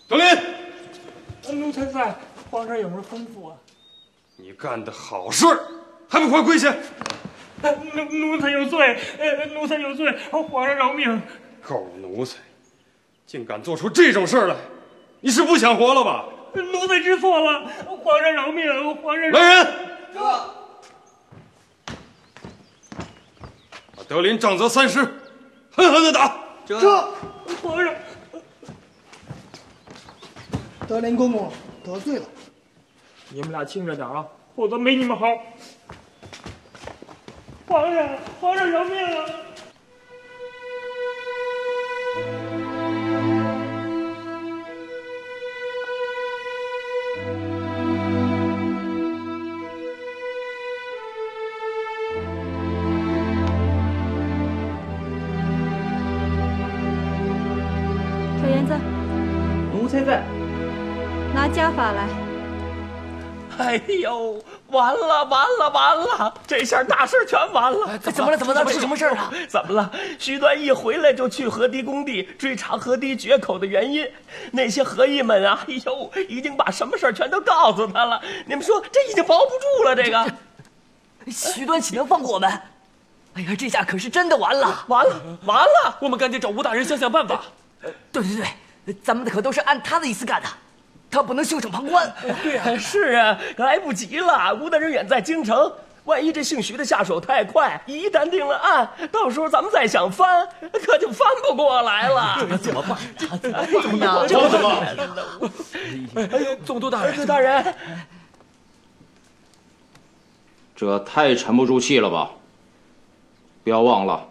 德林，奴才在，皇上有什么吩咐啊？你干的好事，还不快跪下！奴才有罪，奴才有罪，皇上饶命！狗奴才，竟敢做出这种事来，你是不想活了吧？奴才知错了，皇上饶命！皇上饶命！来人，把德林杖责30，狠狠的打！这皇上，德林公公得罪了。你们俩轻着点啊，否则没你们好。皇上饶命啊！小园子，奴才在。拿家法来。哎呦，完了！这下大事全完了！怎么了？这是什么事啊？怎么了？徐端一回来就去河堤工地追查河堤决口的原因。那些河医们啊，哎呦，已经把什么事全都告诉他了。你们说这已经保不住了，这个徐端岂能放过我们？哎呀，这下可是真的完了！完了！我们赶紧找吴大人想办法。对，咱们可都是按他的意思干的。他不能袖手旁观。对呀，是啊，来不及了。吴大人远在京城，万一这姓徐的下手太快，一旦定了案，到时候咱们再想翻，可就翻不过来了。怎么办？怎么？哎呦，总督大人，大人，这太沉不住气了吧？不要忘了，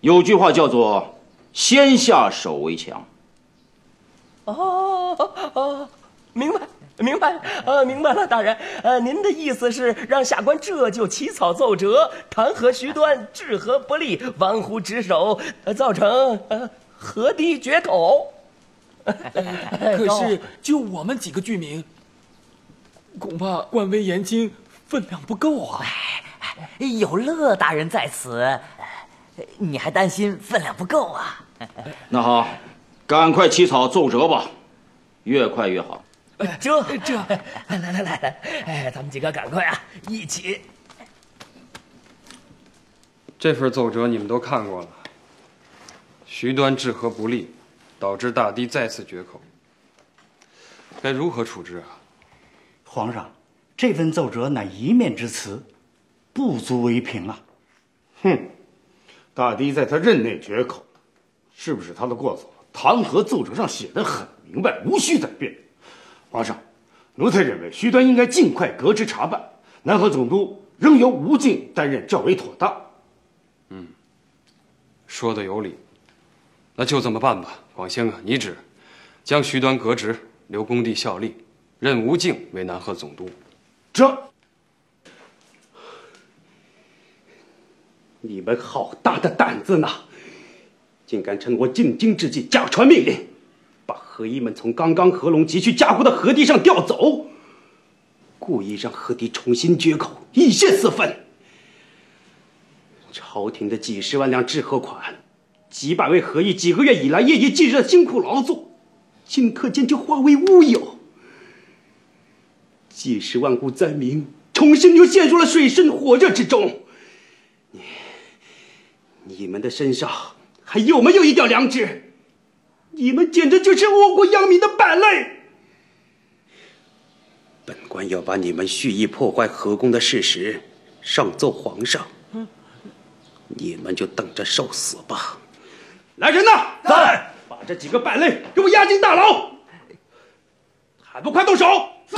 有句话叫做“先下手为强”。明白了，大人。您的意思是让下官这就起草奏折，弹劾徐端治河不力，玩忽职守，造成河堤决口。可是就我们几个居民，恐怕官威严经，分量不够啊。有乐大人在此，你还担心分量不够啊？那好，赶快起草奏折吧，越快越好。这，来，哎，咱们几个赶快啊，一起。这份奏折你们都看过了，徐端治河不力，导致大堤再次决口，该如何处置啊？皇上，这份奏折乃一面之词，不足为凭啊。哼，大堤在他任内决口，是不是他的过错？弹劾奏折上写得很明白，无需再辩。皇上，奴才认为徐端应该尽快革职查办，南河总督仍由吴敬担任较为妥当。说的有理，那就这么办吧。广兴啊，你旨将徐端革职，留工地效力，任吴敬为南河总督。你们好大的胆子呢！竟敢趁我进京之际假传命令，把河医们从刚刚合龙急需加固的河堤上调走，故意让河堤重新决口，以泄私愤。朝廷的几十万两治河款，几百位河医几个月以来夜以继日的辛苦劳作，顷刻间就化为乌有。几十万户灾民重新又陷入了水深火热之中。你们的身上还有没有一点良知？你们简直就是我国殃民的败类！本官要把你们蓄意破坏河工的事实上奏皇上，你们就等着受死吧！来人呐，在！把这几个败类给我押进大牢！还不快动手！是。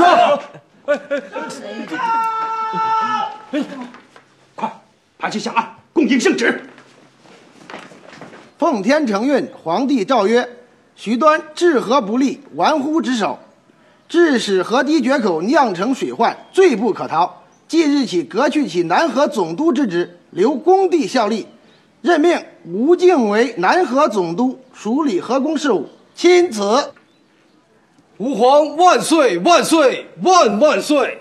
快，派去下案，共迎圣旨。奉天承运，皇帝诏曰：徐端治河不力，玩忽职守，致使河堤决口，酿成水患，罪不可逃。即日起革去其南河总督之职，留工地效力，任命吴敬为南河总督，署理河工事务。钦此。吾皇万岁万岁万万岁！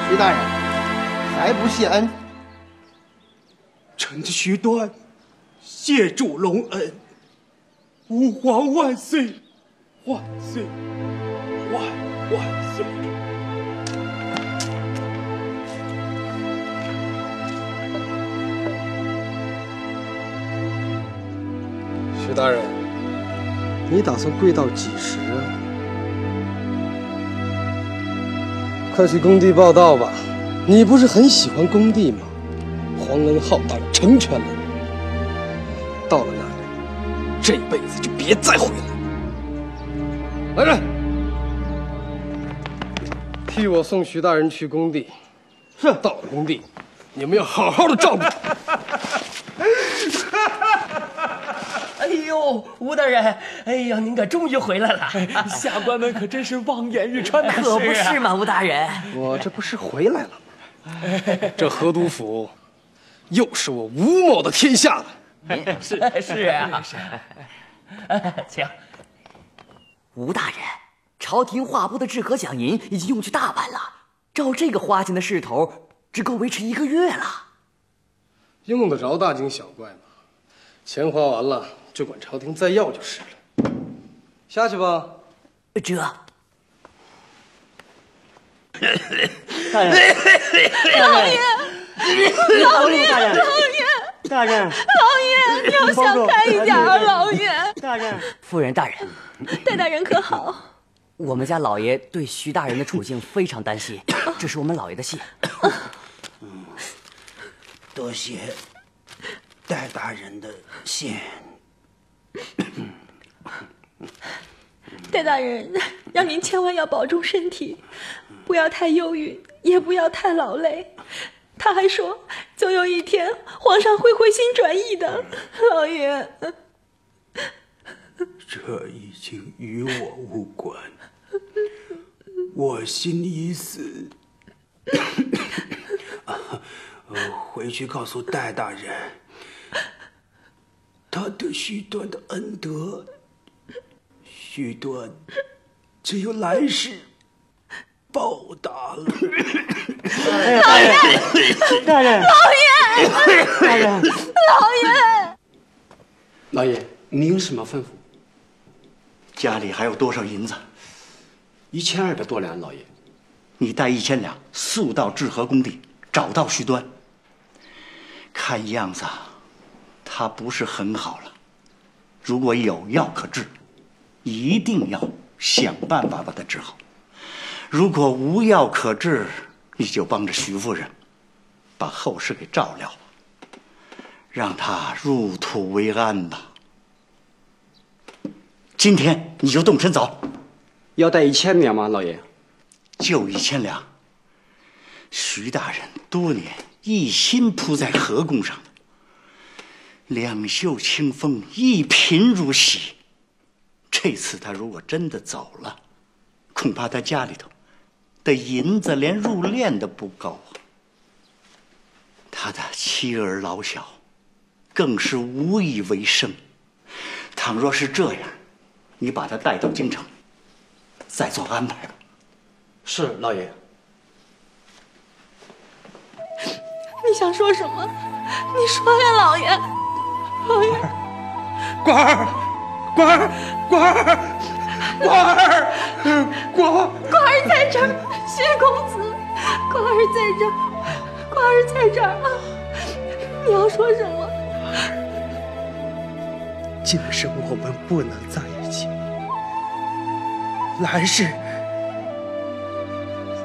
徐大人，还不谢恩？臣子徐端，谢主隆恩。吾皇万岁，万岁，万岁！徐大人，你打算跪到几时啊？快去工地报道吧，你不是很喜欢工地吗？皇恩浩荡，成全了你。到了那里，这辈子就别再回来。来人，替我送徐大人去工地。是，到了工地，你们要好好的照顾。哎呦，吴大人，哎呀，您可终于回来了！下官们可真是望眼欲穿呐！可不是嘛，吴大人。我这不是回来了吗？这河督府又是我吴某的天下了。是啊，请。吴大人，朝廷划拨的治河饷银已经用去大半了，照这个花钱的势头，只够维持1个月了。用得着大惊小怪吗？钱花完了，就管朝廷再要就是了。下去吧。这。大人，老爷，老爷，大人，老爷，大人，老爷，你要想开一点啊，老爷。大人，夫人大人，戴大人可好？我们家老爷对徐大人的处境非常担心，这是我们老爷的信。多谢戴大人的信。戴大人让您千万要保重身体，不要太忧郁，也不要太劳累。他还说，总有一天皇上会回心转意的。老爷，这已经与我无关，我心已死。回去告诉戴大人，他对徐端的恩德，徐端只有来世报答了。老爷，大人，老爷，大人，老爷，老爷，您有什么吩咐？家里还有多少银子？1200多两，老爷。你带1000两速到治河工地，找到徐端。看样子他不是很好了，如果有药可治，一定要想办法把他治好。如果无药可治，你就帮着徐夫人把后事给照料，让他入土为安吧。今天你就动身走。要带1000两吗，老爷？就1000两。徐大人多年一心扑在河工上的，两袖清风，一贫如洗。这次他如果真的走了，恐怕他家里头的银子连入殓都不够啊。他的妻儿老小更是无以为生。倘若是这样，你把他带到京城，再做安排吧。是，老爷。你想说什么？你说呀，老爷。老爷，官儿，官儿，官儿，官儿，官儿在这儿，薛公子，官儿在这儿，官儿在这儿啊！你要说什么？今生我们不能在一起，来世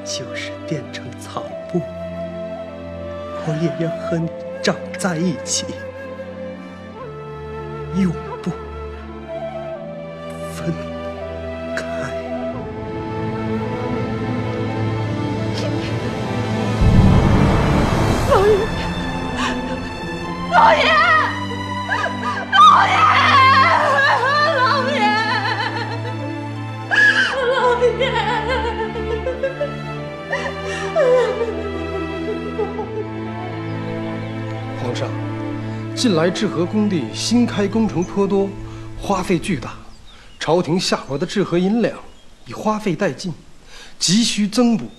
就是变成草木，我也要和你长在一起，永不分开。老爷，老爷，老爷，老爷，老爷。皇上，近来治河工地新开工程颇多，花费巨大，朝廷下拨的治河银两已花费殆尽，急需增补，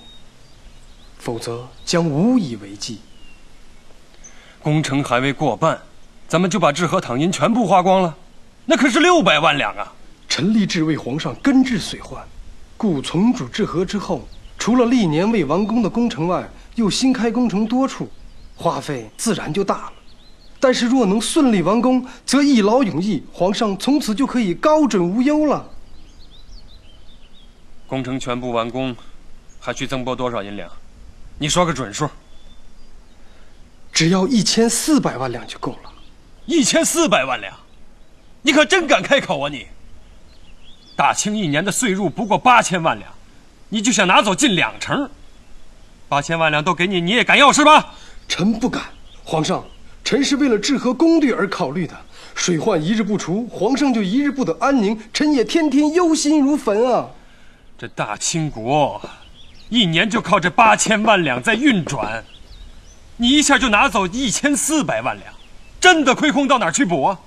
否则将无以为继。工程还未过半，咱们就把治河躺银全部花光了，那可是600万两啊！臣立志为皇上根治水患，故重主治河之后，除了历年未完工的工程外，又新开工程多处，花费自然就大了。但是若能顺利完工，则一劳永逸，皇上从此就可以高枕无忧了。工程全部完工，还需增拨多少银两？你说个准数。只要1400万两就够了。1400万两，你可真敢开口啊你！大清一年的税入不过8000万两，你就想拿走近20%？8000万两都给你，你也敢要是吧？臣不敢，皇上，臣是为了治河攻略而考虑的。水患一日不除，皇上就一日不得安宁，臣也天天忧心如焚啊！这大清国一年就靠这8000万两在运转，你一下就拿走1400万两，真的亏空到哪儿去补啊？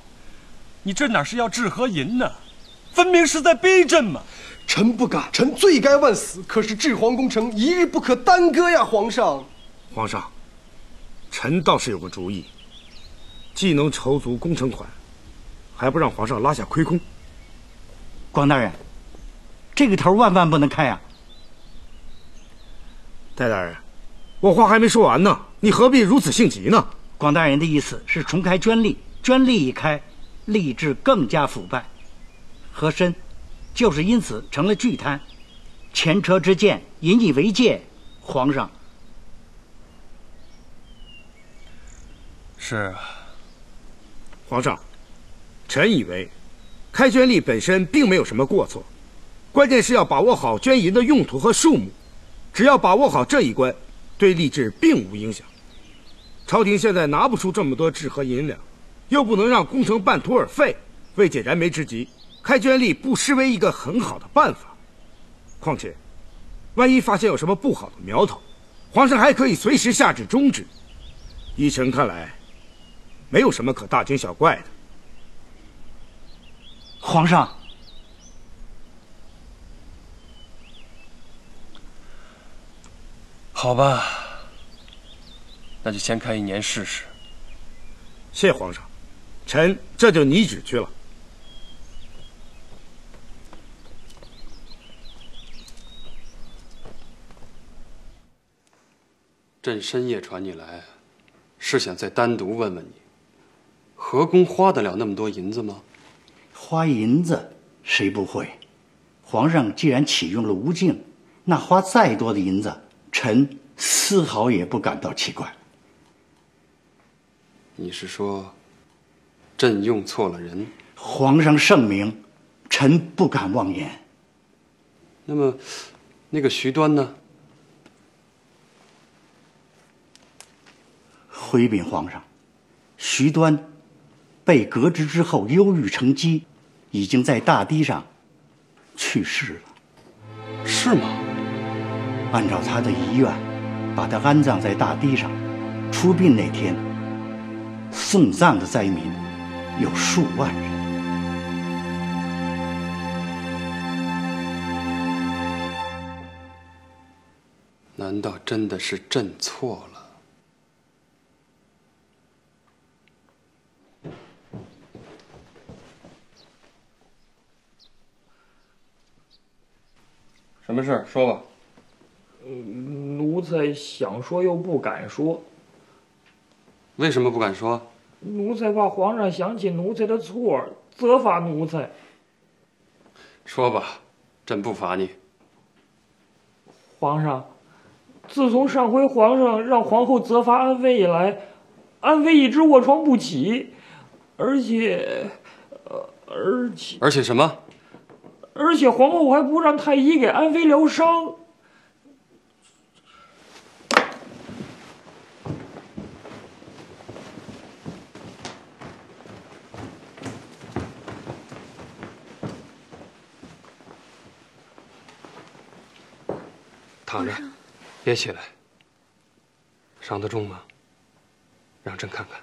你这哪是要治河银呢，分明是在逼朕嘛！臣不敢，臣罪该万死。可是治皇工程一日不可耽搁呀，皇上。皇上，臣倒是有个主意，既能筹足工程款，还不让皇上拉下亏空。广大人，这个头万万不能开啊！戴大人，我话还没说完呢，你何必如此性急呢？广大人的意思是重开捐吏，捐吏一开，吏治更加腐败，和珅就是因此成了巨贪，前车之鉴，引以为戒。皇上，是啊，皇上，臣以为，开捐吏本身并没有什么过错，关键是要把握好捐银的用途和数目。只要把握好这一关，对吏治并无影响。朝廷现在拿不出这么多治河银两，又不能让工程半途而废，为解燃眉之急，开捐吏不失为一个很好的办法。况且，万一发现有什么不好的苗头，皇上还可以随时下旨终止。依臣看来，没有什么可大惊小怪的。皇上，好吧，那就先开1年试试。谢皇上，臣这就拟旨去了。朕深夜传你来，是想再单独问问你，河工花得了那么多银子吗？花银子谁不会？皇上既然启用了吴敬，那花再多的银子，臣丝毫也不感到奇怪。你是说，朕用错了人？皇上圣明，臣不敢妄言。那么，那个徐端呢？回禀皇上，徐端被革职之后忧郁成疾，已经在大堤上去世了。是吗？按照他的遗愿，把他安葬在大堤上。出殡那天，送葬的灾民有数万人。难道真的是朕错了？什么事？说吧。奴才想说又不敢说。为什么不敢说？奴才怕皇上想起奴才的错，责罚奴才。说吧，朕不罚你。皇上，自从上回皇上让皇后责罚安妃以来，安妃一直卧床不起，而且什么？而且皇后还不让太医给安妃疗伤。躺着，别起来。伤得重吗？让朕看看。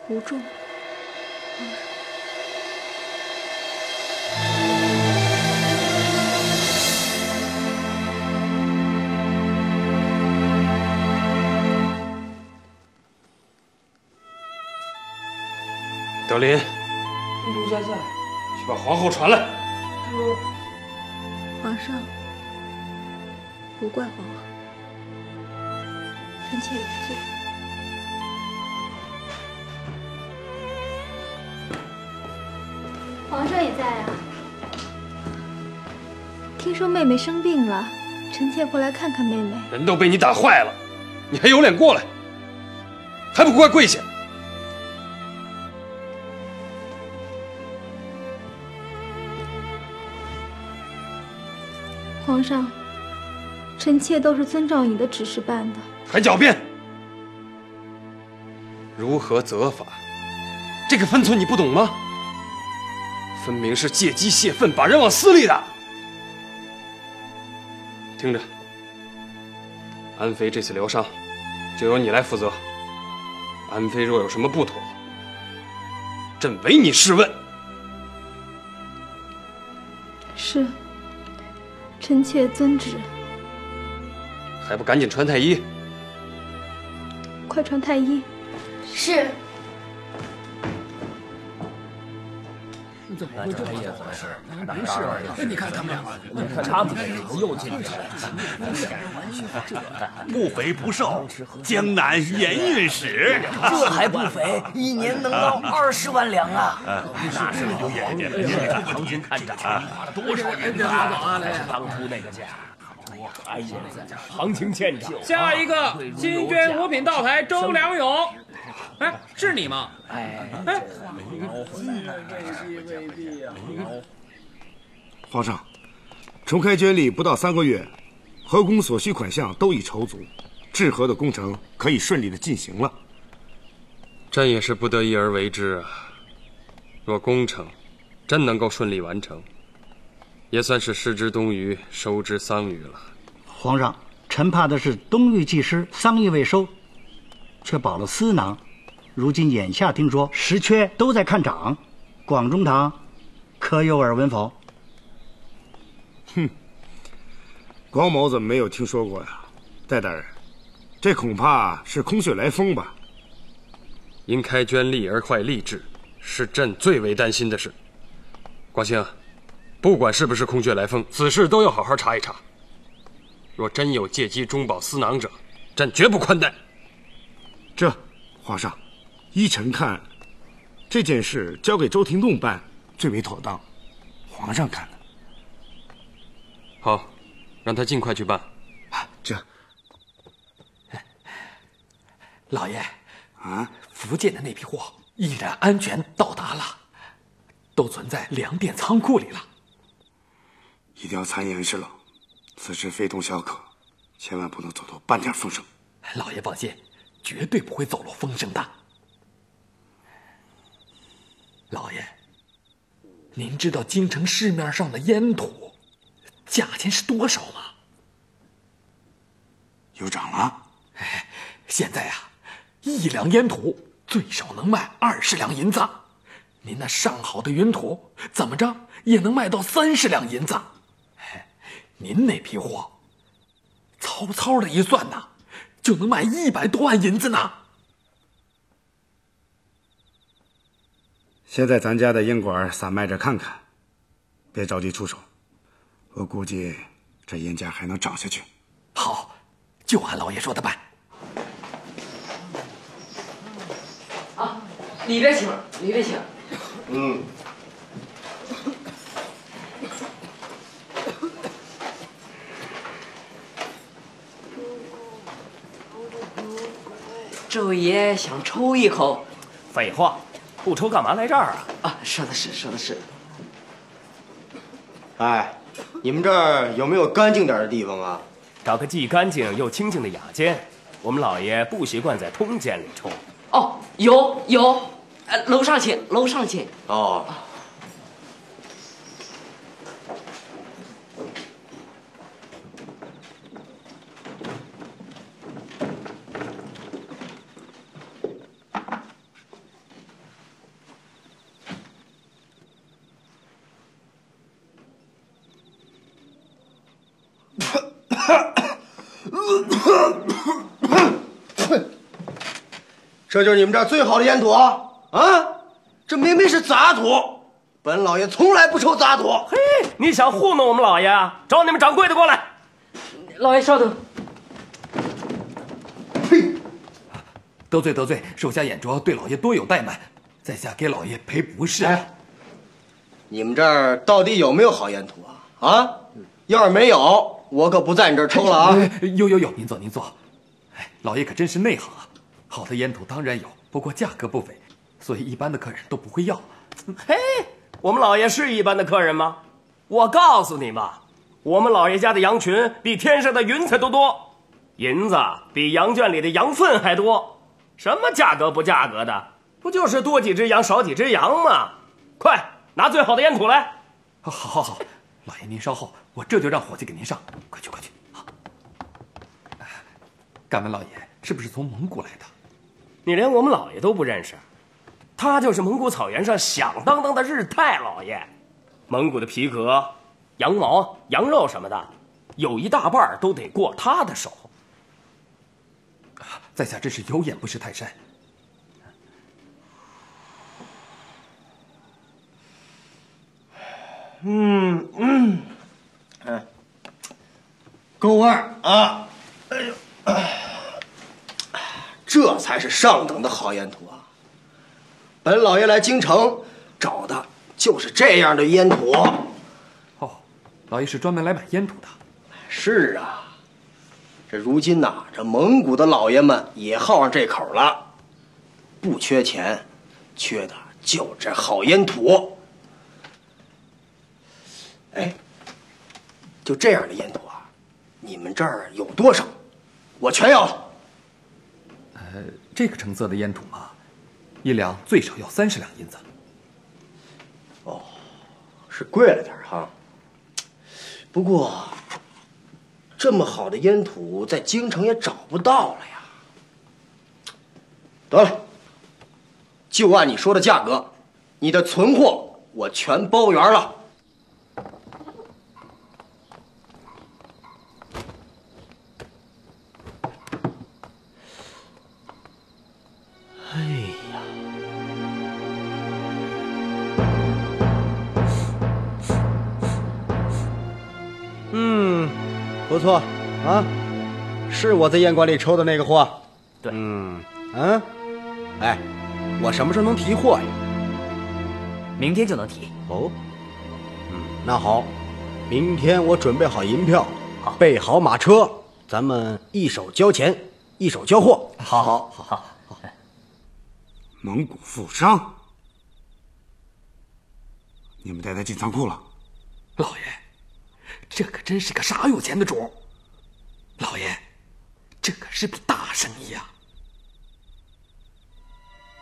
不重。德林，陆下，去把皇后传来。皇上，不怪皇后，臣妾有罪。皇上也在啊。听说妹妹生病了，臣妾过来看看妹妹。人都被你打坏了，你还有脸过来？还不快跪下！皇上，臣妾都是遵照你的指示办的。还狡辩！如何责罚？这个分寸你不懂吗？分明是借机泄愤，把人往死里打。听着，安妃这次疗伤，就由你来负责。安妃若有什么不妥，朕唯你是问。是，臣妾遵旨。还不赶紧传太医！快传太医。是。怎么会这样？没事，你看他们两个，差不多又进去了。不肥不瘦，江南盐运使，这还不肥，1年能捞20万两啊！那是有眼睛。你看唐军看涨花了多少银子啊！当初那个价。哎呀，行情欠涨。下一个金娟五品道台周良勇，哎，是你吗？哎，未必啊！皇上，重开捐吏不到3个月，河工所需款项都已筹足，治河的工程可以顺利的进行了。朕也是不得已而为之啊。若工程真能够顺利完成，也算是失之东隅，收之桑榆了。皇上，臣怕的是东域既失，桑榆未收，却保了司囊。如今眼下听说实缺都在看涨，广中堂可有耳闻否？哼，广某怎么没有听说过呀？戴大人，这恐怕是空穴来风吧？因开捐吏而坏吏治，是朕最为担心的事。广兴，不管是不是空穴来风，此事都要好好查一查。若真有借机中饱私囊者，朕绝不宽待。这，皇上，依臣看，这件事交给周廷栋办最为妥当。皇上看呢？好，让他尽快去办。这，老爷啊，福建的那批货依然安全到达了，都存在粮店仓库里了。一定要参严实了，此事非同小可，千万不能走漏半点风声。老爷放心，绝对不会走漏风声的。老爷，您知道京城市面上的烟土价钱是多少吗？又涨了。现在啊，1两烟土最少能卖20两银子，您那上好的云土怎么着也能卖到30两银子。您那批货，糙糙的一算呐，就能卖100多万银子呢。先在咱家的烟馆散卖着看看，别着急出手。我估计这烟价还能涨下去。好，就按老爷说的办。啊，里边请，里边请。嗯。这位爷想抽一口？废话，不抽干嘛来这儿啊？啊，说的是，说的是。哎，你们这儿有没有干净点的地方啊？找个既干净又清静的雅间，我们老爷不习惯在通间里抽。哦，有，楼上请，楼上请。哦。这就是你们这儿最好的烟土啊！啊，这明明是杂土，本老爷从来不抽杂土。嘿，你想糊弄我们老爷啊？找你们掌柜的过来。老爷稍等。得罪，手下眼拙，对老爷多有怠慢，在下给老爷赔不是。你们这儿到底有没有好烟土啊？啊，要是没有，我可不在你这儿抽了啊！有，您坐。哎，老爷可真是内行啊！好的烟土当然有，不过价格不菲，所以一般的客人都不会要。嘿，我们老爷是一般的客人吗？我告诉你吧，我们老爷家的羊群比天上的云彩都多，银子比羊圈里的羊粪还多。什么价格不价格的，不就是多几只羊少几只羊吗？快拿最好的烟土来！好，老爷您稍后，我这就让伙计给您上。快去！好。敢问老爷是不是从蒙古来的？你连我们老爷都不认识？他就是蒙古草原上响当当的日泰老爷。蒙古的皮革、羊毛、羊肉什么的，有一大半都得过他的手。在下真是有眼不识泰山。够味儿啊！这才是上等的好烟土啊！本老爷来京城找的就是这样的烟土。哦，老爷是专门来买烟土的。是啊。这如今呐，这蒙古的老爷们也好上这口了，不缺钱，缺的就这好烟土。哎，就这样的烟土啊，你们这儿有多少？我全要了。这个成色的烟土嘛，一两最少要30两银子。哦，是贵了点哈。不过。这么好的烟土在京城也找不到了呀。得了，就按你说的价格，你的存货我全包圆了。哎呀，不错啊，是我在烟馆里抽的那个货。对，哎，我什么时候能提货呀？明天就能提。哦，那好，明天我准备好银票，备好马车，咱们一手交钱，一手交货。好。蒙古富商，你们带他进仓库了？老爷。这可真是个傻有钱的主，老爷，这可是笔大生意啊！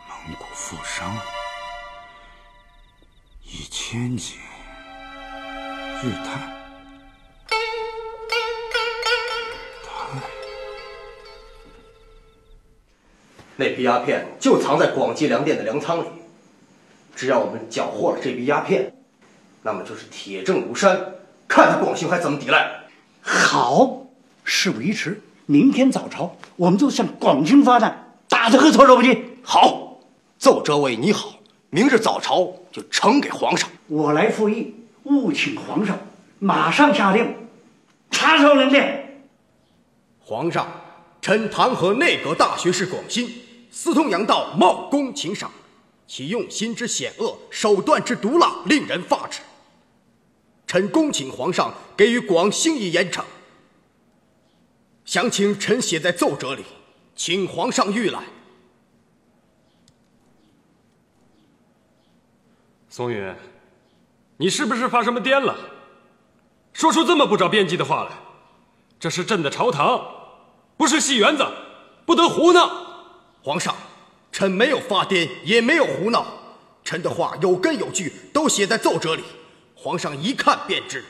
蒙古富商，1000斤日泰，那批鸦片就藏在广济粮店的粮仓里，只要我们缴获了这批鸦片，那么就是铁证如山。看他广兴还怎么抵赖！好，事不宜迟，明天早朝我们就向广兴发难，打得何措手不及。好，奏折为你好，明日早朝就呈给皇上。我来复议，务请皇上马上下令查抄粮店。皇上，臣弹劾内阁大学士广兴私通洋道，冒功请赏，其用心之险恶，手段之毒辣，令人发指。臣恭请皇上给予广兴以严惩。详情臣写在奏折里，请皇上预览。松云，你是不是发什么癫了？说出这么不着边际的话来？这是朕的朝堂，不是戏园子，不得胡闹。皇上，臣没有发癫，也没有胡闹，臣的话有根有据，都写在奏折里。皇上一看便知。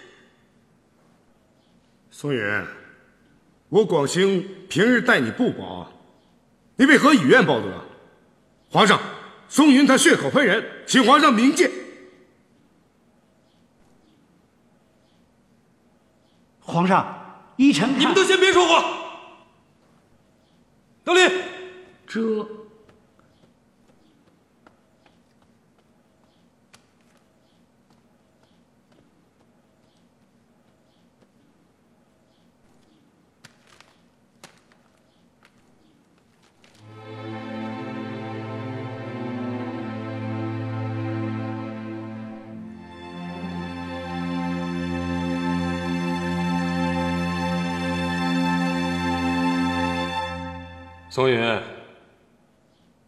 松云，我广兴平日待你不薄，你为何以怨报德？皇上，松云他血口喷人，请皇上明鉴。皇上，依臣看，你们都先别说话。得令。松允，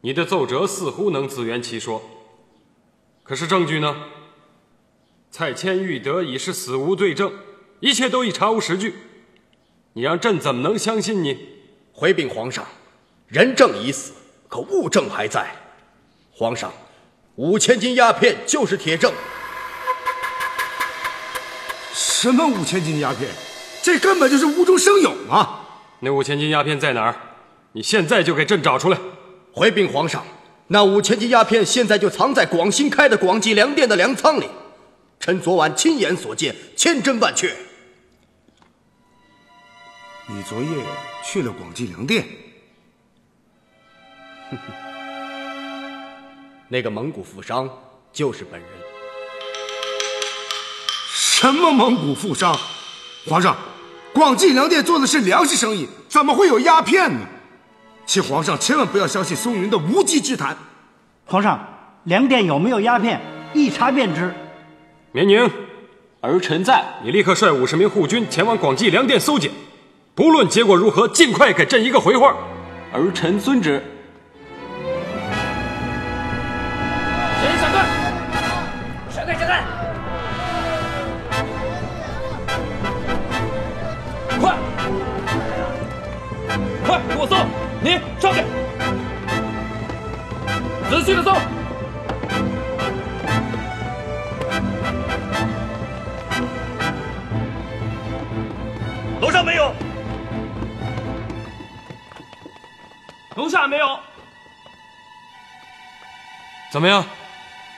你的奏折似乎能自圆其说，可是证据呢？蔡谦、玉德已是死无对证，一切都已查无实据，你让朕怎么能相信你？回禀皇上，人证已死，可物证还在。皇上，5000斤鸦片就是铁证。什么5000斤鸦片？这根本就是无中生有嘛！那5000斤鸦片在哪儿？你现在就给朕找出来。回禀皇上，那5000斤鸦片现在就藏在广新开的广济粮店的粮仓里。臣昨晚亲眼所见，千真万确。你昨夜去了广济粮店？那个蒙古富商就是本人。什么蒙古富商？皇上，广济粮店做的是粮食生意，怎么会有鸦片呢？请皇上千万不要相信松云的无稽之谈。皇上，粮店有没有鸦片，一查便知。绵宁，儿臣在。你立刻率50名护军前往广济粮店搜检，不论结果如何，尽快给朕一个回话。儿臣遵旨。全闪开！闪开！闪开！快！快，给我搜！你上去，仔细的搜。楼上没有，楼下没有。怎么样？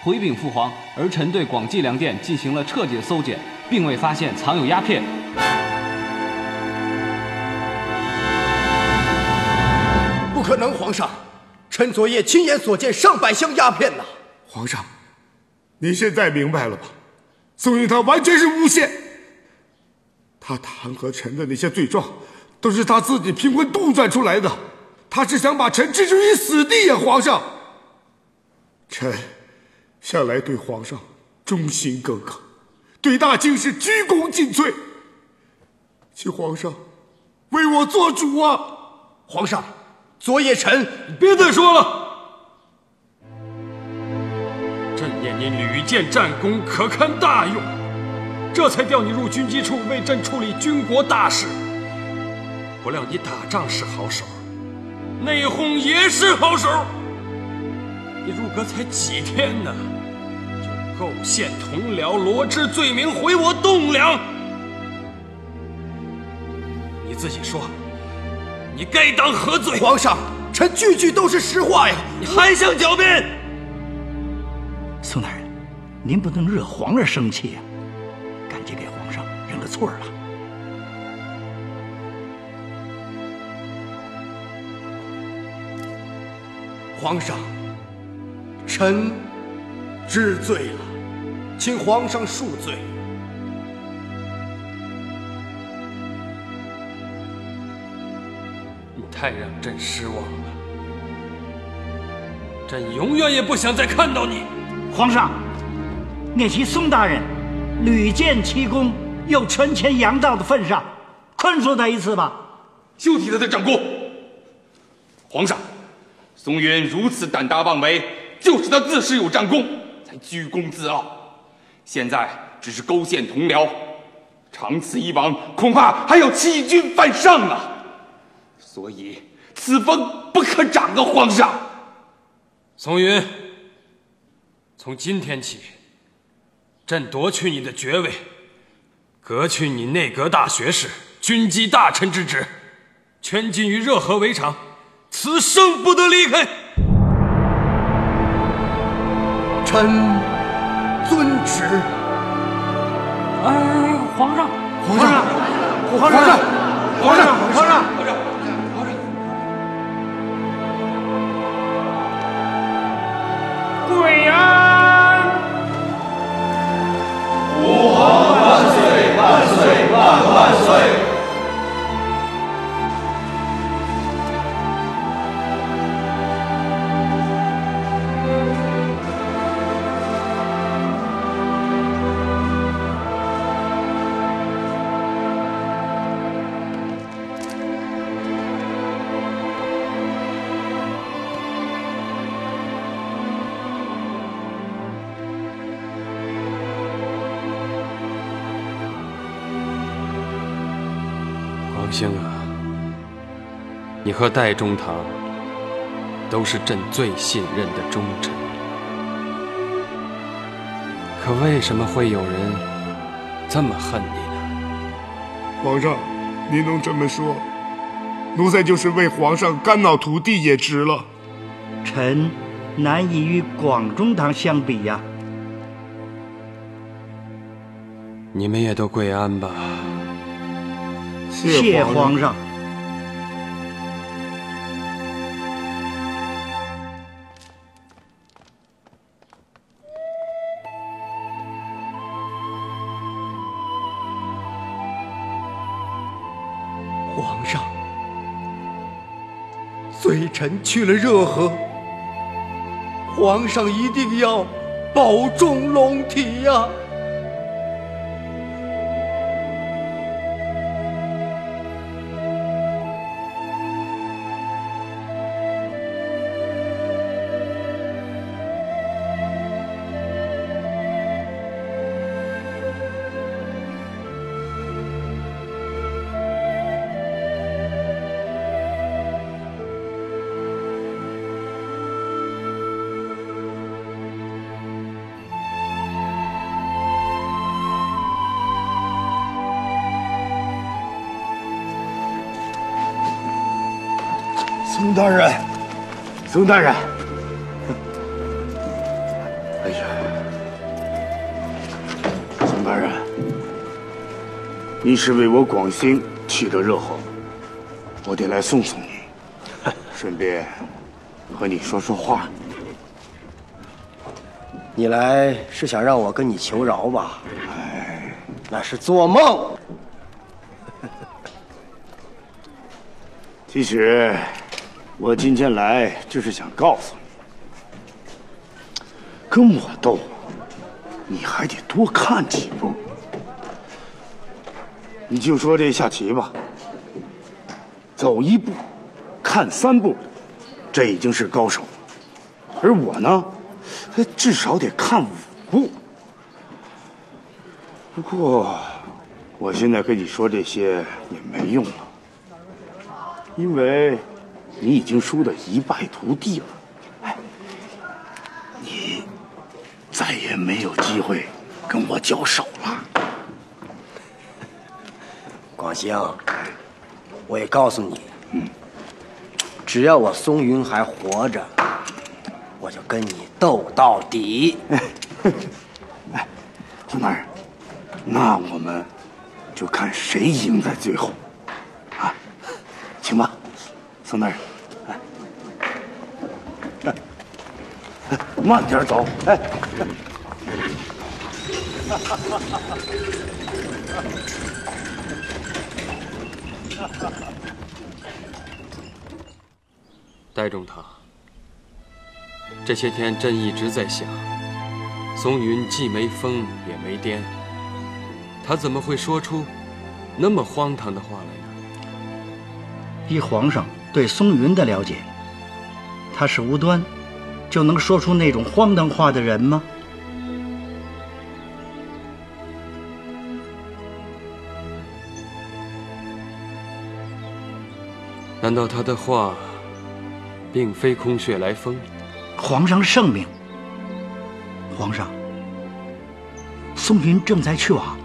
回禀父皇，儿臣对广济粮店进行了彻底的搜检，并未发现藏有鸦片。不可能，皇上！臣昨夜亲眼所见上百箱鸦片呐！皇上，您现在明白了吧？宋云他完全是诬陷，他弹劾臣的那些罪状，都是他自己贫困杜撰出来的。他是想把臣置之于死地呀，皇上！臣向来对皇上忠心耿耿，对大清是鞠躬尽瘁，请皇上为我做主啊！皇上，昨夜臣……别再说了！朕念你屡建战功，可堪大用，这才调你入军机处为朕处理军国大事。不料你打仗是好手，内讧也是好手。你入阁才几天呢，就构陷同僚，罗织罪名，毁我栋梁。你自己说，你该当何罪？皇上，臣句句都是实话呀！你还想狡辩？宋大人，您不能惹皇儿生气呀，赶紧给皇上认个错吧。皇上，臣知罪了，请皇上恕罪。你太让朕失望了，朕永远也不想再看到你。皇上，念其宋大人屡建奇功，又权谦扬道的份上，宽恕他一次吧。休提他的战功。皇上，松云如此胆大妄为，就是他自恃有战功，才居功自傲。现在只是勾陷同僚，长此以往，恐怕还要欺君犯上啊！所以此风不可长啊，皇上。松云，从今天起，朕夺去你的爵位，革去你内阁大学士、军机大臣之职，圈禁于热河围场，此生不得离开。臣遵旨。皇上，皇上，皇上，皇上，皇上。跪安！吾皇万岁万岁万万岁！兴啊，你和戴中堂都是朕最信任的忠臣，可为什么会有人这么恨你呢？皇上，您能这么说，奴才就是为皇上肝脑涂地也值了。臣难以与广中堂相比呀。你们也都跪安吧。谢皇上。皇上，随臣去了热河，皇上一定要保重龙体呀。宋大人，宋大人，哎呀，宋大人，你是为我广兴去的热河，我得来送送你，顺便和你说说话。你来是想让我跟你求饶吧？哎，那是做梦。其实。我今天来只是想告诉你，跟我斗，你还得多看几步。你就说这下棋吧，走一步，看3步，这已经是高手了。而我呢，至少得看5步。不过，我现在跟你说这些也没用了，因为。你已经输得一败涂地了，哎，你再也没有机会跟我交手了。广兴，我也告诉你，只要我松云还活着，我就跟你斗到底。哎，宋大人，那我们就看谁赢在最后，啊，请吧，宋大人。慢点走，哎！戴中堂，这些天朕一直在想，松云既没疯也没癫，他怎么会说出那么荒唐的话来呢？依皇上对松云的了解，他是无端就能说出那种荒唐话的人吗？难道他的话并非空穴来风？皇上圣明。皇上，松云正在去往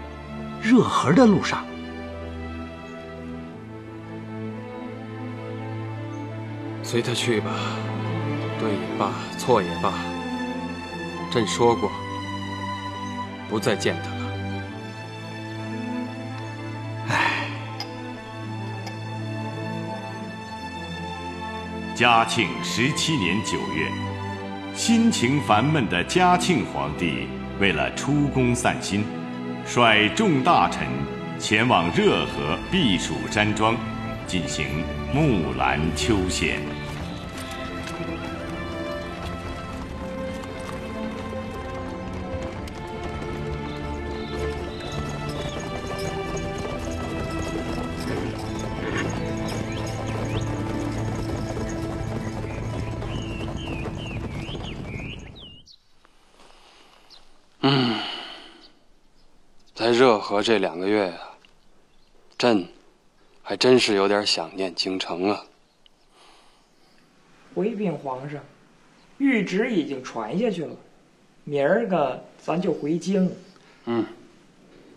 热河的路上。随他去吧。对也罢，错也罢，朕说过，不再见他了。嘉庆17年9月，心情烦闷的嘉庆皇帝为了出宫散心，率众大臣前往热河避暑山庄，进行木兰秋狝。在热河这2个月啊，朕还真是有点想念京城啊。回禀皇上，谕旨已经传下去了，明儿个咱就回京。嗯，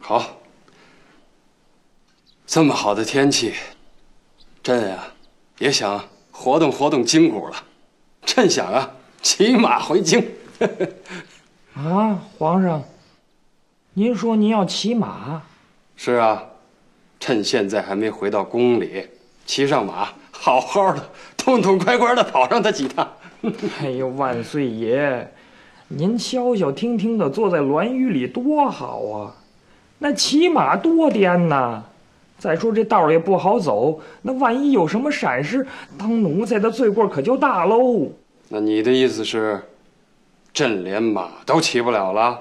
好。这么好的天气，朕啊也想活动活动筋骨了。朕想啊，骑马回京。啊，皇上，您说您要骑马？是啊，趁现在还没回到宫里，骑上马，好好的，痛痛快快的跑上他几趟。哎呦，万岁爷，您消消停停的坐在銮舆里多好啊！那骑马多颠呐！再说这道也不好走，那万一有什么闪失，当奴才的罪过可就大喽。那你的意思是，朕连马都骑不了了？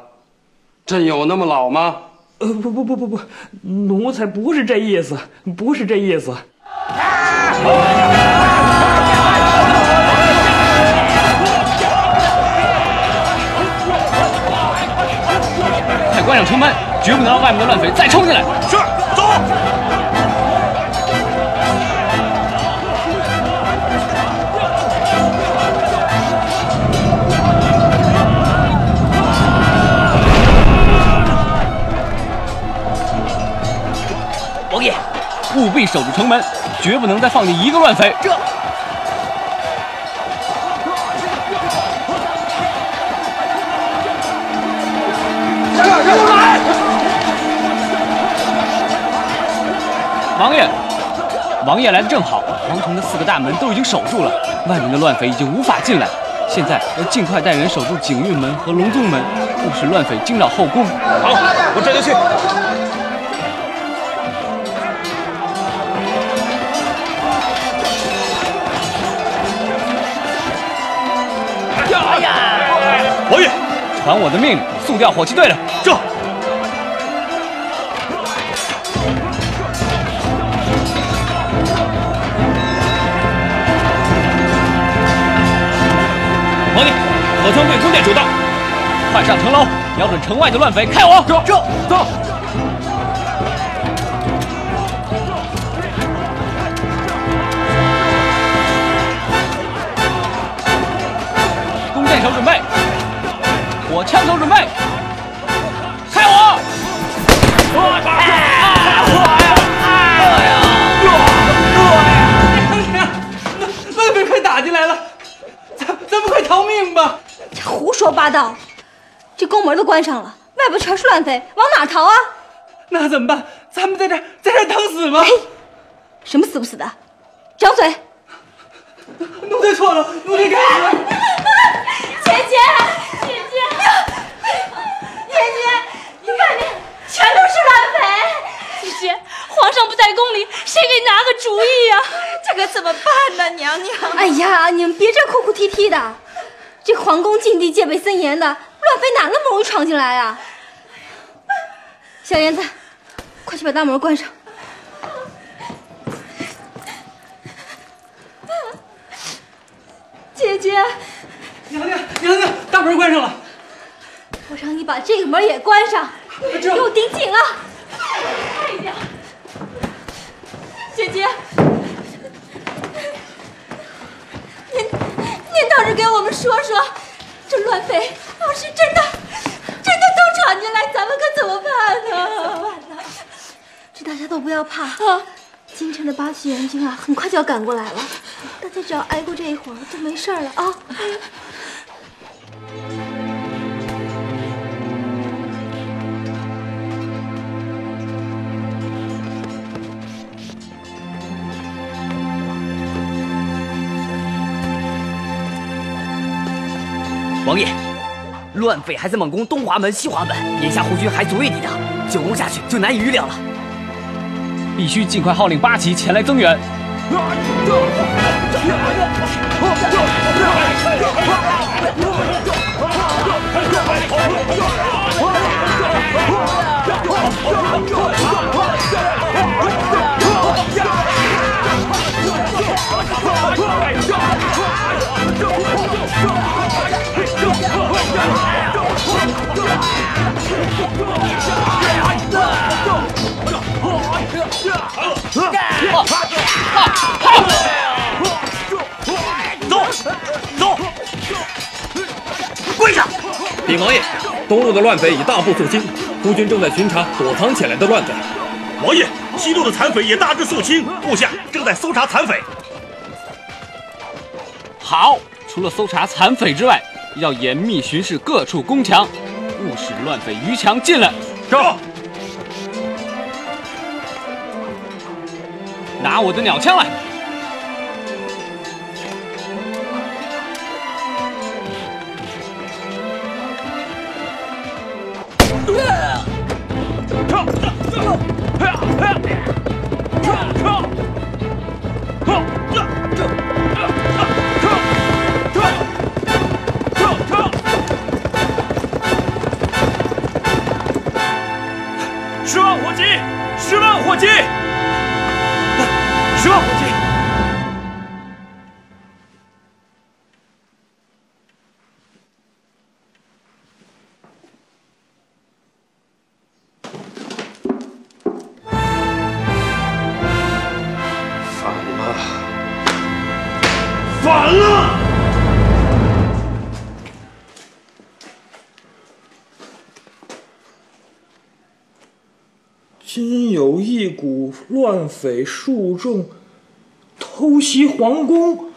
朕有那么老吗？不，奴才不是这意思，不是这意思。快关上城门，绝不能让外面的乱匪再冲进来。是，走。王爷，务必守住城门，绝不能再放进一个乱匪。这。王爷来的正好，皇城的4个大门都已经守住了，外面的乱匪已经无法进来。现在要尽快带人守住景运门和隆宗门，不使乱匪惊扰后宫。好，我这就去。哎呀！王爷，传我的命令，速调火器队了。这。王爷，可仓对宫殿主道，快上城楼，瞄准城外的乱匪开火。这走。弓箭手准备，火枪手准备，开火！乱匪快打进来了！咱们快逃命吧！胡说八道！这宫门都关上了，外边全是乱匪，往哪逃啊？那怎么办？咱们在这等死吗？什么死不死的？张嘴！奴才错了，奴才该死。姐姐，你看你全都是乱匪。姐姐，皇上不在宫里，谁给拿个主意呀？这可怎么办呢，娘娘？哎呀，你们别这哭哭啼啼的。这皇宫禁地戒备森严的，乱匪哪那么容易闯进来啊？小莲子，快去把大门关上。姐姐，娘娘，大门关上了。我让你把这个门也关上，给我顶紧了。快点，姐姐，您倒是给我们说说，这乱匪要是真的都闯进来，咱们可怎么办呢？这大家都不要怕，京城的8旗援军啊，很快就要赶过来了，大家只要挨过这一会儿就没事了啊。王爷，乱匪还在猛攻东华门、西华门，眼下护军还足以抵挡，久攻下去就难以预料了。必须尽快号令8旗前来增援。走，跪下！禀王爷，东路的乱匪已大步肃清，督军正在巡查躲藏起来的乱匪。王爷，西路的残匪也大致肃清，部下正在搜查残匪。好，除了搜查残匪之外，要严密巡视各处宫墙，勿使乱匪逾墙进来。是。拿我的鸟枪来！10万火急！10万火急！10万火急！反了！今有一股乱匪数众偷袭皇宫，